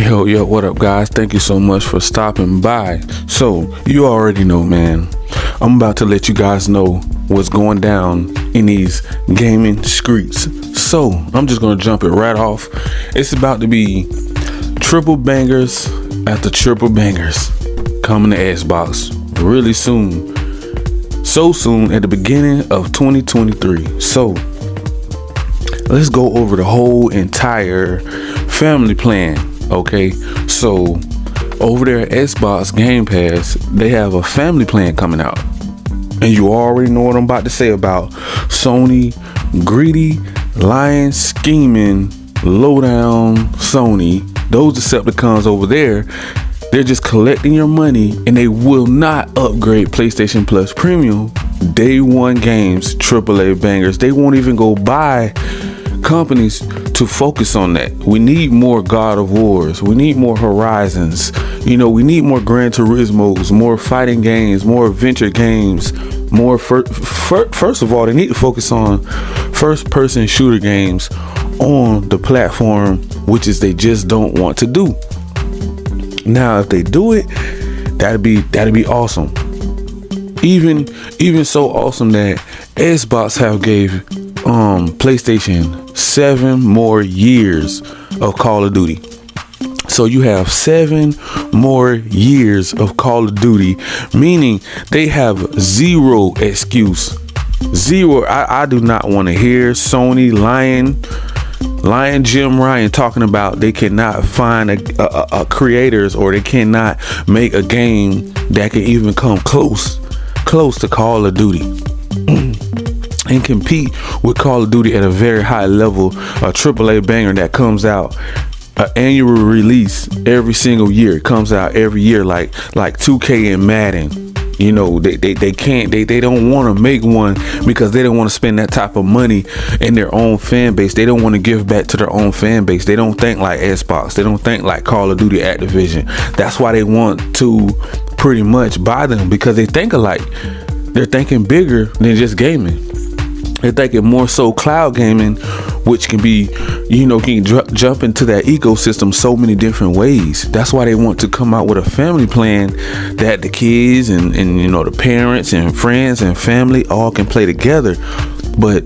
Yo, what up, guys? Thank you so much for stopping by. So, you already know, man, I'm about to let you guys know what's going down in these gaming streets. So, I'm just gonna jump it right off. It's about to be triple bangers after triple bangers coming to Xbox really soon. So soon, at the beginning of 2023. So, let's go over the whole entire family plan. Okay, so over there at Xbox Game Pass, they have a family plan coming out, and you already know what I'm about to say about Sony. Greedy, lying, scheming, low down Sony. Those Decepticons over there, they're just collecting your money, and they will not upgrade PlayStation Plus Premium day one games, AAA bangers. They won't even go buy companies to focus on that. We need more God of Wars. We need more Horizons. We need more Gran Turismos, more fighting games, more adventure games, more. First of all, they need to focus on first-person shooter games on the platform, which is they just don't want to do. Now, if they do it, that'd be awesome. Even so awesome that Xbox have gave PlayStation 7 more years of Call of Duty. So you have 7 more years of Call of Duty, meaning they have zero excuse. Zero. I do not want to hear Sony lying Jim Ryan talking about they cannot find a creators, or they cannot make a game that can even come close to Call of Duty and compete with Call of Duty at a very high level. A AAA banger that comes out, an annual release every single year. It comes out every year, like 2K and Madden. They don't want to make one because they don't want to spend that type of money in their own fan base. They don't want to give back to their own fan base. They don't think like Xbox. They don't think like Call of Duty Activision. That's why they want to pretty much buy them, because they think alike. They're thinking bigger than just gaming. They're thinking more so cloud gaming, which can be, can jump into that ecosystem so many different ways. That's why they want to come out with a family plan that the kids and the parents and friends and family all can play together. But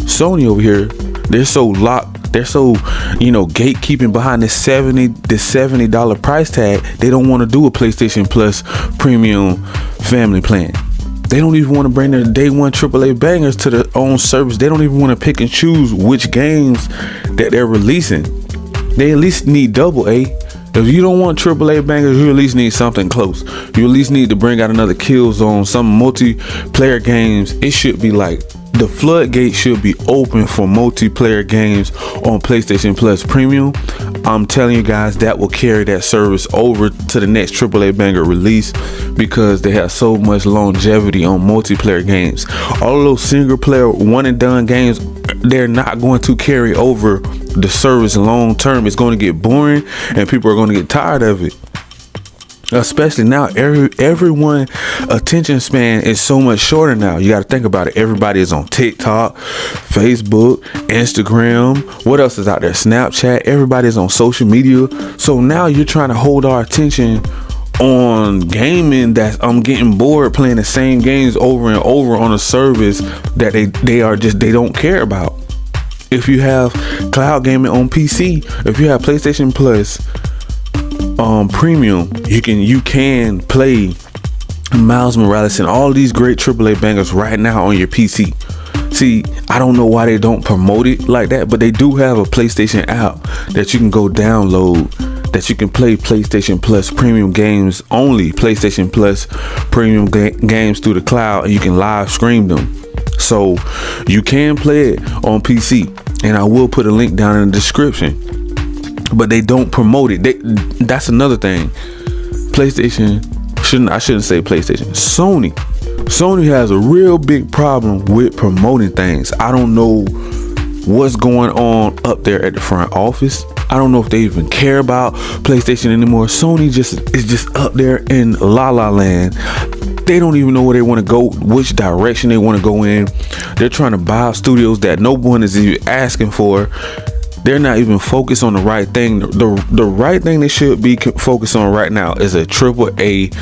Sony over here, they're so locked. They're so, gatekeeping behind this $70 price tag. They don't want to do a PlayStation Plus Premium family plan. They don't even want to bring their day one AAA bangers to their own service. They don't even want to pick and choose which games that they're releasing. They at least need AA. If you don't want AAA bangers, you at least need something close. You at least need to bring out another Killzone, some multiplayer games. It should be like the floodgate should be open for multiplayer games on PlayStation Plus Premium. I'm telling you guys, that will carry that service over to the next AAA banger release, because they have so much longevity on multiplayer games. All of those single player one and done games, they're not going to carry over the service long term. It's going to get boring and people are going to get tired of it. Especially now, everyone attention span is so much shorter now. You got to think about it. Everybody is on TikTok, Facebook, Instagram. What else is out there? Snapchat. Everybody's on social media. So now you're trying to hold our attention on gaming that I'm getting bored playing the same games over and over on a service that they don't care about. If you have cloud gaming on PC, if you have PlayStation Plus Premium, you can play Miles Morales and all these great AAA bangers right now on your PC. See, I don't know why they don't promote it like that, but they do have a PlayStation app that you can go download, that you can play PlayStation Plus Premium games, only PlayStation Plus Premium games through the cloud, and you can live stream them. So you can play it on PC, and I will put a link down in the description. But they don't promote it. That's another thing. I shouldn't say PlayStation. Sony has a real big problem with promoting things. I don't know what's going on up there at the front office. I don't know if they even care about PlayStation anymore. Sony is just up there in la la land. They don't even know where they want to go, which direction they want to go in. They're trying to buy studios that no one is even asking for. They're not even focused on the right thing. The right thing they should be focused on right now is a AAA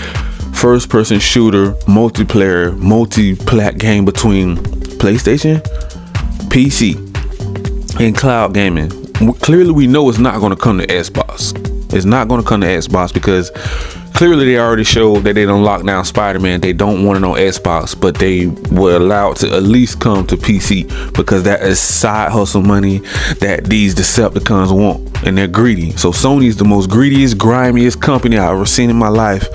first person shooter multiplayer multi-plat game between PlayStation, PC, and cloud gaming. Clearly we know it's not going to come to Xbox. It's not going to come to Xbox because clearly they already showed that they don't lock down Spider-Man. They don't want it on Xbox, but they were allowed to at least come to PC because that is side hustle money that these Decepticons want, and they're greedy. So Sony's the most greediest, grimiest company I've ever seen in my life,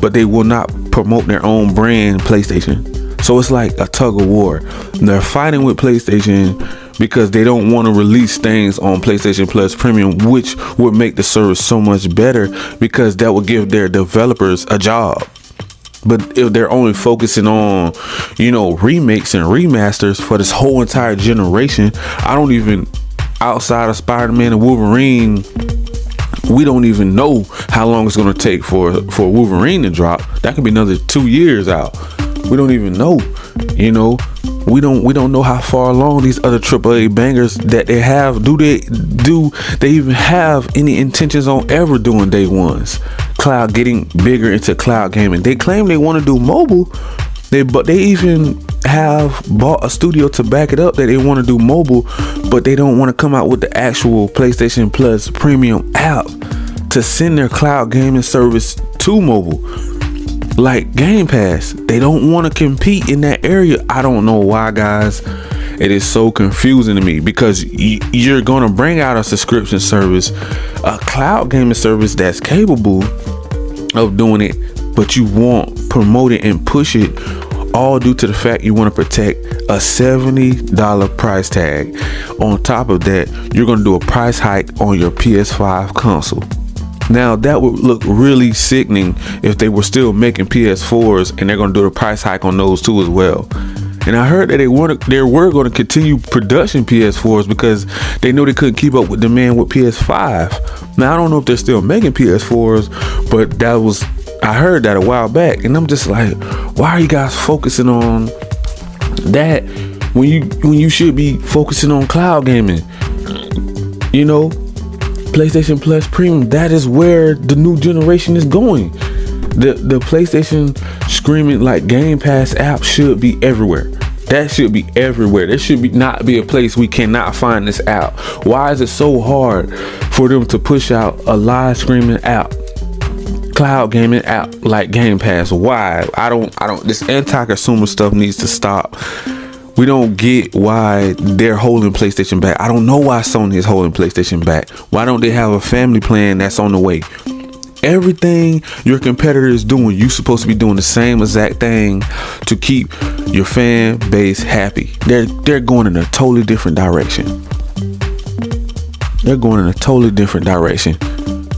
but they will not promote their own brand, PlayStation. So it's like a tug of war. They're fighting with PlayStation because they don't want to release things on PlayStation Plus Premium, which would make the service so much better because that would give their developers a job. But if they're only focusing on, remakes and remasters for this whole entire generation, outside of Spider-Man and Wolverine, we don't even know how long it's going to take for Wolverine to drop. That could be another 2 years out. We don't even know, We don't know how far along these other AAA bangers that they have. Do they even have any intentions on ever doing day ones? Getting bigger into cloud gaming. They claim they want to do mobile, but they even have bought a studio to back it up that they want to do mobile, but they don't want to come out with the actual PlayStation Plus Premium app to send their cloud gaming service to mobile. Like Game Pass, they don't want to compete in that area. I don't know why, guys. It is so confusing to me because you're going to bring out a subscription service, a cloud gaming service that's capable of doing it, but you won't promote it and push it, all due to the fact you want to protect a $70 price tag. On top of that, you're going to do a price hike on your PS5 console. Now that would look really sickening if they were still making PS4s and they're going to do a price hike on those too as well. And I heard that they were going to continue production PS4s because they know they couldn't keep up with demand with PS5. Now I don't know if they're still making PS4s, but I heard that a while back, and I'm just like, why are you guys focusing on that when you should be focusing on cloud gaming? PlayStation Plus Premium, that is where the new generation is going. The PlayStation screaming like Game Pass app should be everywhere. That should be everywhere. There should not be a place we cannot find this app. Why is it so hard for them to push out a live streaming app, cloud gaming app like Game Pass? Why? I don't this anti-consumer stuff needs to stop. We don't get why they're holding PlayStation back. I don't know why Sony is holding PlayStation back. Why don't they have a family plan that's on the way? Everything your competitor is doing, you're supposed to be doing the same exact thing to keep your fan base happy. They're going in a totally different direction. They're going in a totally different direction.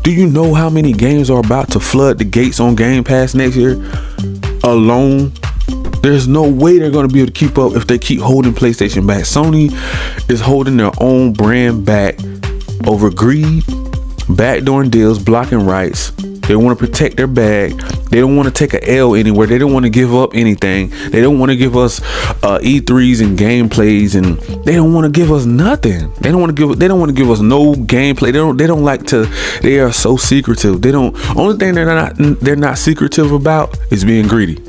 Do you know how many games are about to flood the gates on Game Pass next year alone? There's no way they're going to be able to keep up if they keep holding PlayStation back. Sony is holding their own brand back over greed, backdooring deals, blocking rights. They want to protect their bag. They don't want to take a L anywhere. They don't want to give up anything. They don't want to give us E3s and gameplays, and they don't want to give us nothing. They don't want to give us no gameplay. They don't like to. They are so secretive. Only thing they're not secretive about is being greedy.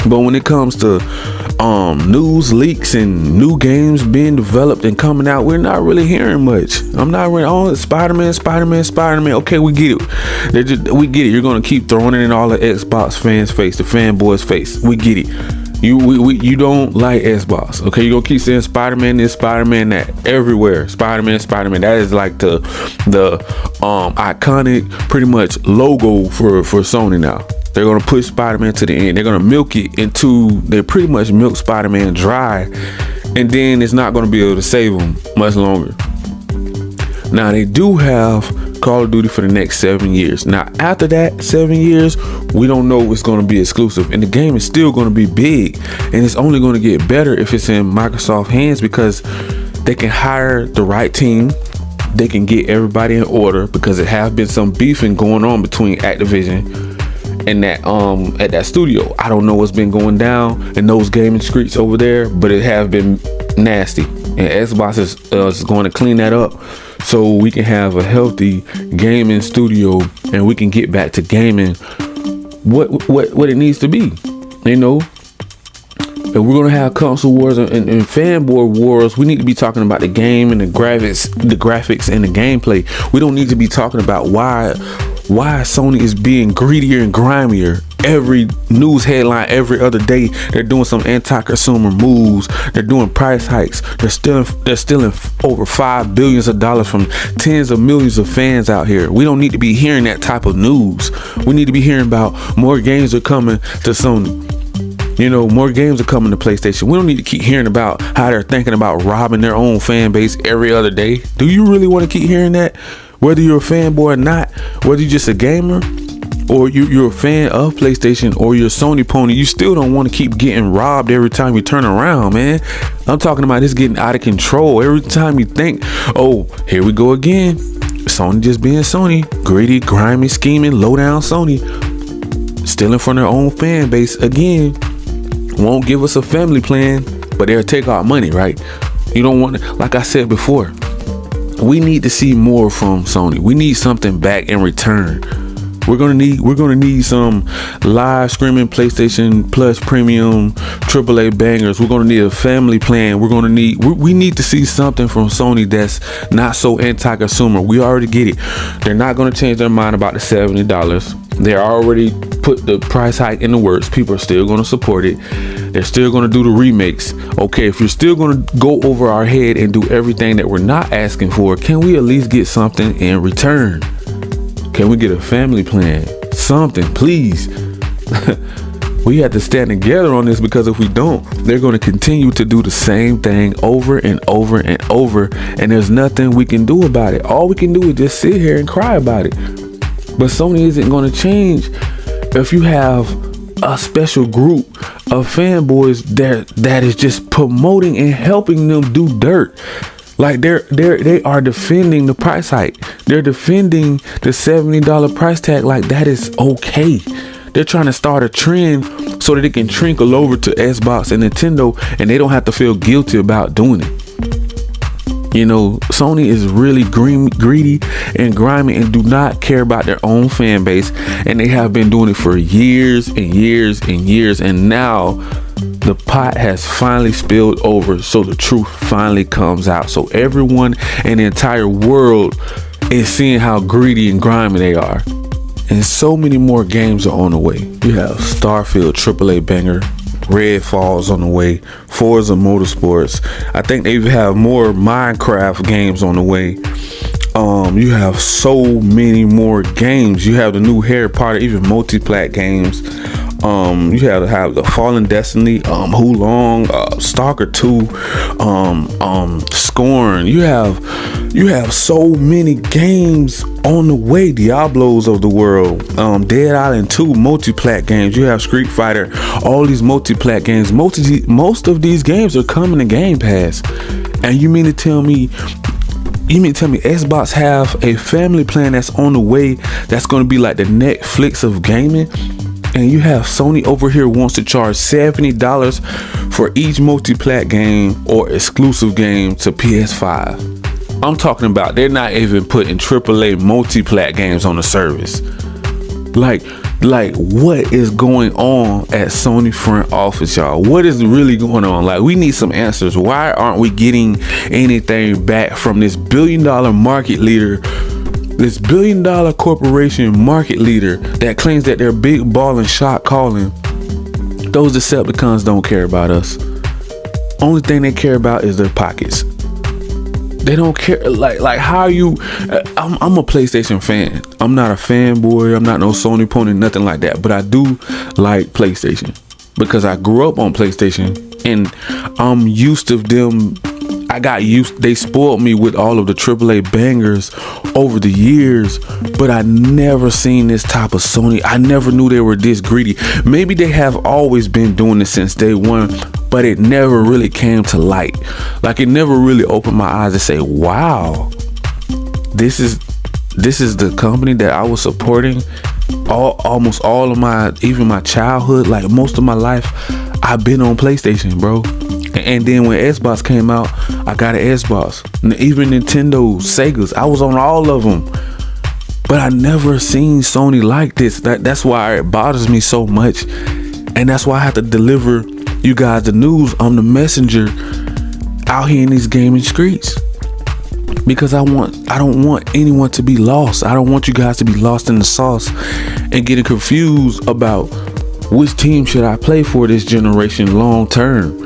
But when it comes to news leaks and new games being developed and coming out, we're not really hearing much. I'm not really Spider-Man. Okay, we get it. We get it. You're gonna keep throwing it in all the Xbox fans' face, the fanboys' face. We get it. You don't like Xbox. Okay, you're gonna keep saying Spider-Man this, Spider-Man that, everywhere. Spider-Man. That is like the iconic, pretty much logo for Sony now. They're going to push Spider-Man to the end. They're going to milk it they pretty much milk Spider-Man dry. And then it's not going to be able to save them much longer. Now, they do have Call of Duty for the next 7 years. Now, after that 7 years, we don't know what's going to be exclusive. And the game is still going to be big. And it's only going to get better if it's in Microsoft hands because they can hire the right team. They can get everybody in order because there have been some beefing going on between Activision and that at that studio. I don't know what's been going down in those gaming streets over there, but it have been nasty. and Xbox is going to clean that up so we can have a healthy gaming studio and we can get back to gaming what it needs to be, you know. If we're gonna have console wars and fanboy wars, we need to be talking about the game and the graphics and the gameplay. We don't need to be talking about why Sony is being greedier and grimier. Every news headline every other day, they're doing some anti-consumer moves. They're doing price hikes. They're stealing over $5 billion from tens of millions of fans out here. We don't need to be hearing that type of news. We need to be hearing about more games are coming to Sony. You know, more games are coming to PlayStation. We don't need to keep hearing about how they're thinking about robbing their own fan base every other day. Do you really want to keep hearing that? Whether you're a fanboy or not, whether you're just a gamer or you're a fan of PlayStation or you're a Sony pony, you still don't want to keep getting robbed every time you turn around, man. I'm talking about this getting out of control. Every time you think, oh, here we go again. Sony just being Sony. Greedy, grimy, scheming, low down Sony. Stealing from their own fan base again. Won't give us a family plan, but they'll take our money, right? You don't want to, like I said before, we need to see more from Sony. We need something back in return. We're gonna need some live streaming PlayStation Plus premium AAA bangers. We're gonna need a family plan. We need to see something from Sony that's not so anti-consumer. We already get it. They're not gonna change their mind about the $70. They already put the price hike in the works. People are still gonna support it. They're still gonna do the remakes. Okay, if you're still gonna go over our head and do everything that we're not asking for, can we at least get something in return? Can we get a family plan? Something, please. We have to stand together on this, because if we don't, they're going to continue to do the same thing over and over and over, and there's nothing we can do about it. All we can do is just sit here and cry about it. But Sony isn't going to change if you have a special group of fanboys that is just promoting and helping them do dirt. Like they are defending the price hike. They're defending the $70 price tag like that is okay. They're trying to start a trend so that it can trickle over to Xbox and Nintendo, and they don't have to feel guilty about doing it. You know, Sony is really greedy and grimy and do not care about their own fan base, and they have been doing it for years and years and years, and now the pot has finally spilled over, so the truth finally comes out. So everyone in the entire world is seeing how greedy and grimy they are. And so many more games are on the way. You have Starfield AAA banger, Redfall's on the way, Forza Motorsports. I think they even have more Minecraft games on the way. You have so many more games. You have the new Harry Potter, even multi-plat games. You have the Fallen Destiny, Who Long, Stalker 2, Scorn. You have so many games on the way. Diablos of the world, Dead Island 2 multi-plat games. You have Street Fighter, all these multi-plat games. Most of these games are coming to Game Pass. And you mean to tell me Xbox have a family plan that's on the way that's going to be like the Netflix of gaming? And you have Sony over here wants to charge $70 for each multi-plat game or exclusive game to PS5. I'm talking about they're not even putting AAA multi-plat games on the service. Like what is going on at Sony front office, y'all? What is really going on? Like, we need some answers. Why aren't we getting anything back from this billion-dollar market leader? This billion-dollar corporation market leader that claims that they're big ball and shot calling. Those Decepticons don't care about us. Only thing they care about is their pockets. They don't care. Like how you? I'm a PlayStation fan. I'm not a fanboy. I'm not no Sony pony, nothing like that. But I do like PlayStation because I grew up on PlayStation, and I'm used to them. They spoiled me with all of the AAA bangers over the years, but I never seen this type of Sony. I never knew they were this greedy. Maybe they have always been doing this since day one, but it never really came to light. Like, it never really opened my eyes to say, wow, this is the company that I was supporting almost all of my childhood, like most of my life. I've been on PlayStation, bro. And then when Xbox came out, I got an Xbox. Even Nintendo, Segas, I was on all of them. But I never seen Sony like this. That's why it bothers me so much. And that's why I have to deliver you guys the news. I'm the messenger out here in these gaming streets. Because I don't want anyone to be lost. I don't want you guys to be lost in the sauce and getting confused about which team should I play for this generation long term.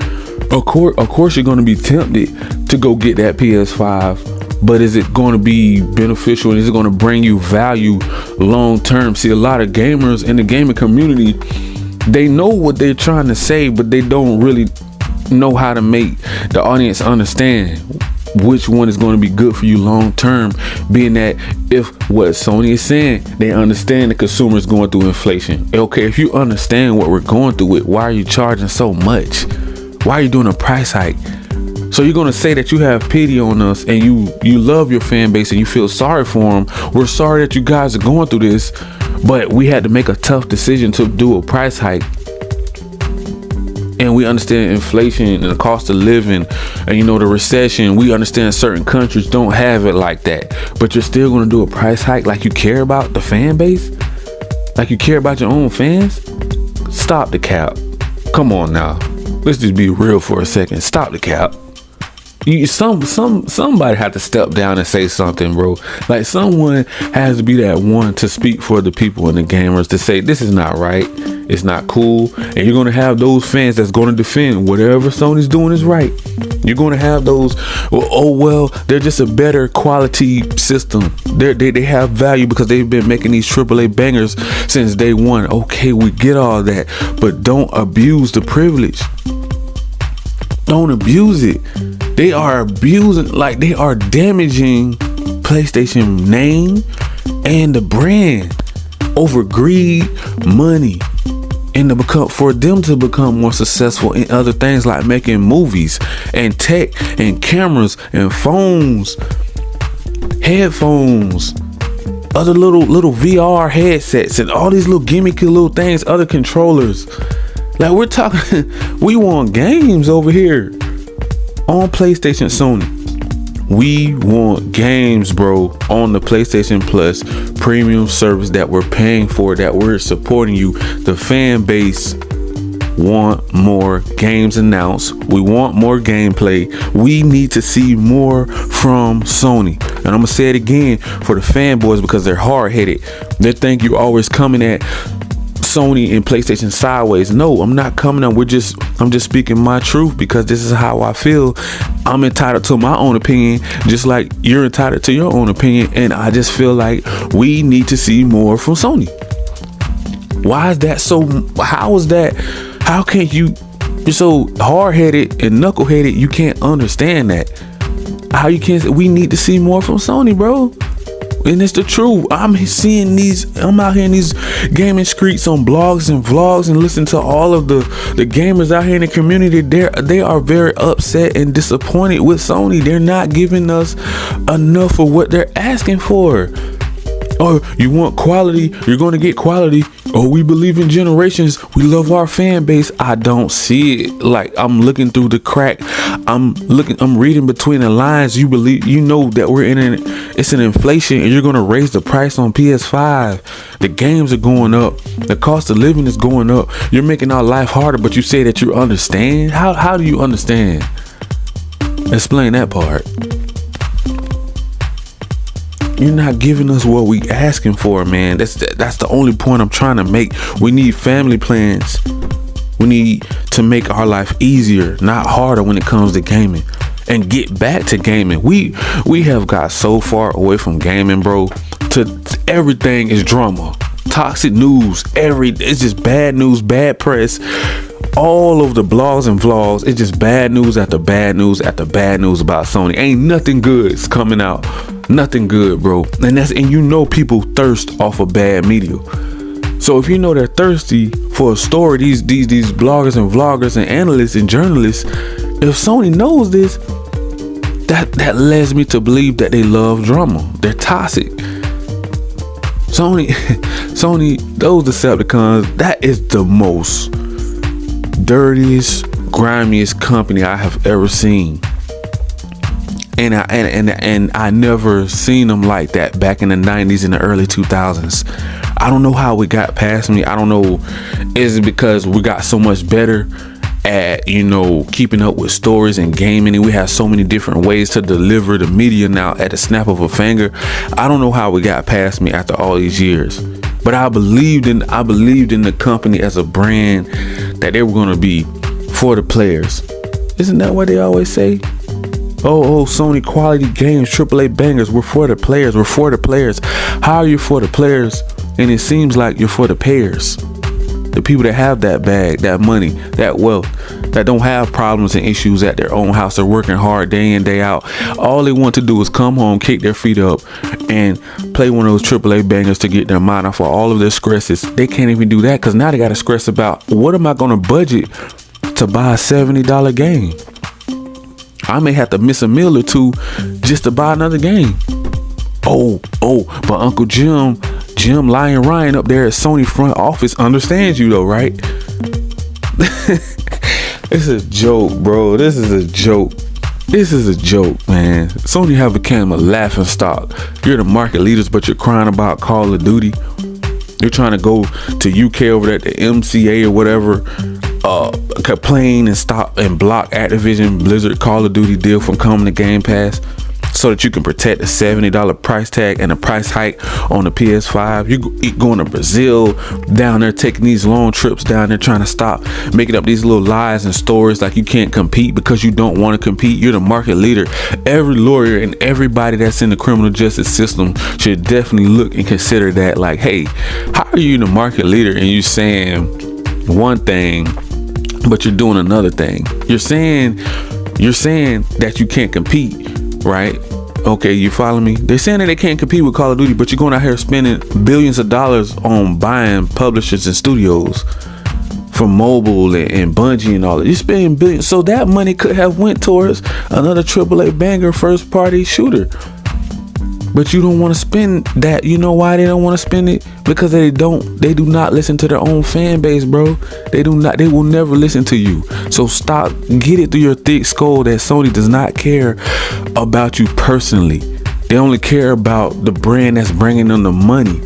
Of course you're going to be tempted to go get that PS5, but is it going to be beneficial and is it going to bring you value long term? See, a lot of gamers in the gaming community, they know what they're trying to say, but they don't really know how to make the audience understand which one is going to be good for you long term, being that if what Sony is saying, they understand the consumer is going through inflation. Okay, if you understand what we're going through with, why are you charging so much? Why are you doing a price hike? So you're going to say that you have pity on us and you love your fan base and you feel sorry for them. We're sorry that you guys are going through this, but we had to make a tough decision to do a price hike. And we understand inflation and the cost of living and, the recession. We understand certain countries don't have it like that. But you're still going to do a price hike like you care about the fan base? Like you care about your own fans? Stop the cap. Come on now. Let's just be real for a second. Stop the cap. Somebody had to step down and say something, bro. Like someone has to be that one to speak for the people and the gamers to say this is not right, it's not cool. And you're gonna have those fans that's gonna defend whatever Sony's doing is right. You're gonna have those, well, they're just a better quality system. They have value because they've been making these AAA bangers since day one. Okay, we get all that, but don't abuse the privilege. Don't abuse it. They are abusing, like they are damaging PlayStation name and the brand over greed, money, and for them to become more successful in other things like making movies and tech and cameras and phones, headphones, other little VR headsets and all these little gimmicky little things, other controllers. Like we're talking, we want games over here on PlayStation Sony. We want games, bro, on the PlayStation Plus premium service that we're paying for, that we're supporting you. The fan base want more games announced. We want more gameplay. We need to see more from Sony. And I'm gonna say it again for the fanboys because they're hard-headed. They think you're always coming at Sony and PlayStation sideways. No, I'm not coming up. I'm just speaking my truth because this is how I feel. I'm entitled to my own opinion, just like you're entitled to your own opinion. And I just feel like we need to see more from Sony. Why is that so? How is that? How can't you're so hard-headed and knuckleheaded, you can't understand that? How you can't say we need to see more from Sony, bro? And it's the truth. I'm out here in these gaming streets on blogs and vlogs and listen to all of the gamers out here in the community. They are very upset and disappointed with Sony. They're not giving us enough of what they're asking for. Oh, you want quality? You're going to get quality. Oh, we believe in generations. We love our fan base. I don't see it. Like I'm looking through the crack. I'm reading between the lines. You know that we're it's an inflation and you're going to raise the price on PS5. The games are going up. The cost of living is going up. You're making our life harder, but you say that you understand. How do you understand? Explain that part. You're not giving us what we asking for, man. That's the only point I'm trying to make. We need family plans. We need to make our life easier, not harder when it comes to gaming. And get back to gaming. We have got so far away from gaming, bro. To everything is drama, toxic news. It's just bad news, bad press. All of the blogs and vlogs, it's just bad news after bad news after bad news about Sony. Ain't nothing good is coming out. Nothing good, bro. And people thirst off of bad media. So if you know they're thirsty for a story, these bloggers and vloggers and analysts and journalists, if Sony knows this, that leads me to believe that they love drama. They're toxic. Sony, those Decepticons, that is the most dirtiest, grimiest company I have ever seen. And I never seen them like that back in the 90s and the early 2000s. I don't know how it got past me. I don't know. Is it because we got so much better at, keeping up with stories and gaming, and we have so many different ways to deliver the media now at the snap of a finger? I don't know how it got past me after all these years. But I believed in the company as a brand, that they were going to be for the players. Isn't that what they always say? Oh, Sony quality games, AAA bangers. We're for the players. We're for the players. How are you for the players? And it seems like you're for the payers. The people that have that bag, that money, that wealth, that don't have problems and issues at their own house. They're working hard day in, day out. All they want to do is come home, kick their feet up, and play one of those AAA bangers to get their mind off of all of their stresses. They can't even do that because now they got to stress about, what am I going to budget to buy a $70 game? I may have to miss a meal or two just to buy another game. Oh, but Uncle Jim Lion Ryan up there at Sony front office understands you though, right? This is a joke, bro. This is a joke. This is a joke, man. Sony have become a laughing stock. You're the market leaders, but you're crying about Call of Duty. You're trying to go to UK over there, the MCA or whatever, complain and stop and block Activision Blizzard Call of Duty deal from coming to Game Pass, so that you can protect the $70 price tag and the price hike on the PS5. You going to Brazil, down there taking these long trips down there, trying to stop making up these little lies and stories like you can't compete because you don't want to compete. You're the market leader. Every lawyer and everybody that's in the criminal justice system should definitely look and consider that. Like, hey, how are you the market leader and you saying one thing, but you're doing another thing? You're saying that you can't compete, right? Okay, you follow me? They're saying that they can't compete with Call of Duty, but you're going out here spending billions of dollars on buying publishers and studios from mobile and Bungie and all that. You're spending billions. So that money could have went towards another AAA banger first party shooter. But you don't want to spend that. You know why they don't want to spend it? Because they do not listen to their own fan base, bro. They will never listen to you. So stop, get it through your thick skull that Sony does not care about you personally. They only care about the brand that's bringing them the money.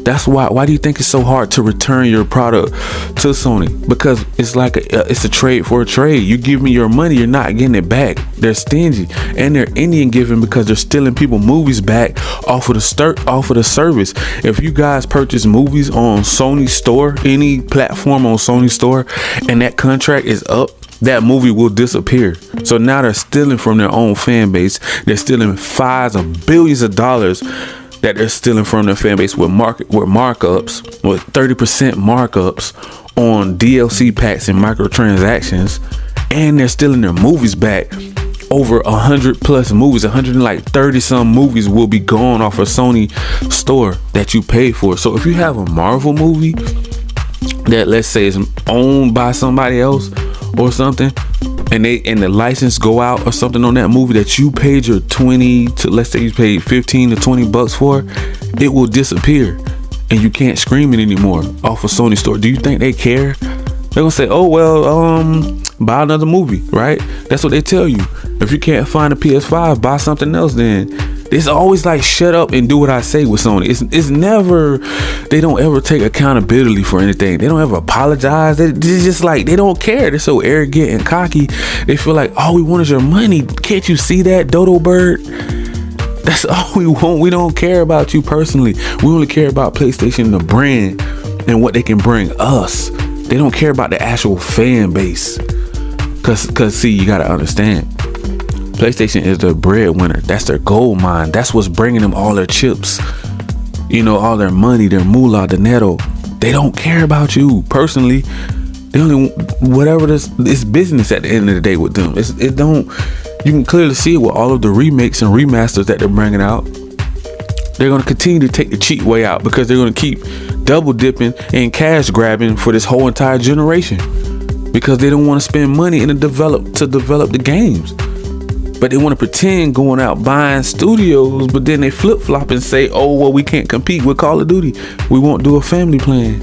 That's why do you think it's so hard to return your product to Sony? Because it's like it's a trade for a trade. You give me your money, you're not getting it back. They're stingy and they're Indian giving because they're stealing people movies back off of the service. If you guys purchase movies on Sony Store, any platform on Sony Store, and that contract is up, that movie will disappear. So now they're stealing from their own fan base. They're stealing $5 of billions of dollars that they're stealing from their fan base with markups, with 30% markups on DLC packs and microtransactions, and they're stealing their movies back. Over 100 plus movies, 130 some movies will be gone off a Sony store that you paid for. So if you have a Marvel movie that, let's say, is owned by somebody else or something, and the license go out or something on that movie that you paid your 20 to, let's say you paid 15 to 20 bucks for, it will disappear and you can't stream it anymore off a Sony store. Do you think they care? They're gonna say, oh well, buy another movie, right? That's what they tell you. If you can't find a PS5, buy something else. Then it's always like, shut up and do what I say with Sony. It's never, they don't ever take accountability for anything. They don't ever apologize. They're just like, they don't care. They're so arrogant and cocky. They feel like, all we want is your money. Can't you see that, dodo bird? That's all we want. We don't care about you personally. We only care about PlayStation, the brand, and what they can bring us. They don't care about the actual fan base. Cause see, you gotta understand, PlayStation is their breadwinner. That's their gold mine. That's what's bringing them all their chips, all their money, their moolah, the netto. They don't care about you personally. They only, whatever this, it's business at the end of the day with them. You can clearly see it with all of the remakes and remasters that they're bringing out. They're going to continue to take the cheap way out because they're going to keep double dipping and cash grabbing for this whole entire generation, because they don't want to spend money to develop the games. But they want to pretend going out buying studios, but then they flip-flop and say, oh, well, we can't compete with Call of Duty. We won't do a family plan.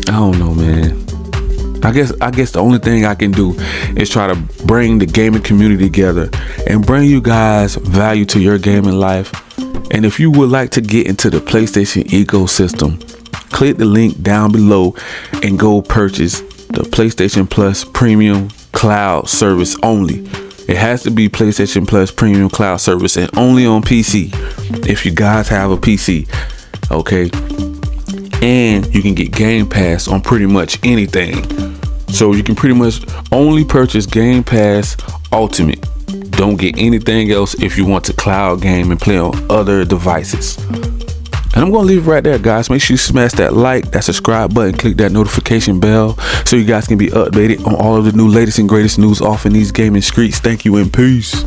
I don't know, man. I guess the only thing I can do is try to bring the gaming community together and bring you guys value to your gaming life. And if you would like to get into the PlayStation ecosystem, click the link down below and go purchase the PlayStation Plus Premium Cloud service only. It has to be PlayStation Plus Premium Cloud service and only on PC if you guys have a PC, okay? And you can get Game Pass on pretty much anything. So you can pretty much only purchase Game Pass Ultimate. Don't get anything else if you want to cloud game and play on other devices. And I'm going to leave it right there, guys. Make sure you smash that like, that subscribe button, click that notification bell so you guys can be updated on all of the new latest and greatest news off in these gaming streets. Thank you and peace.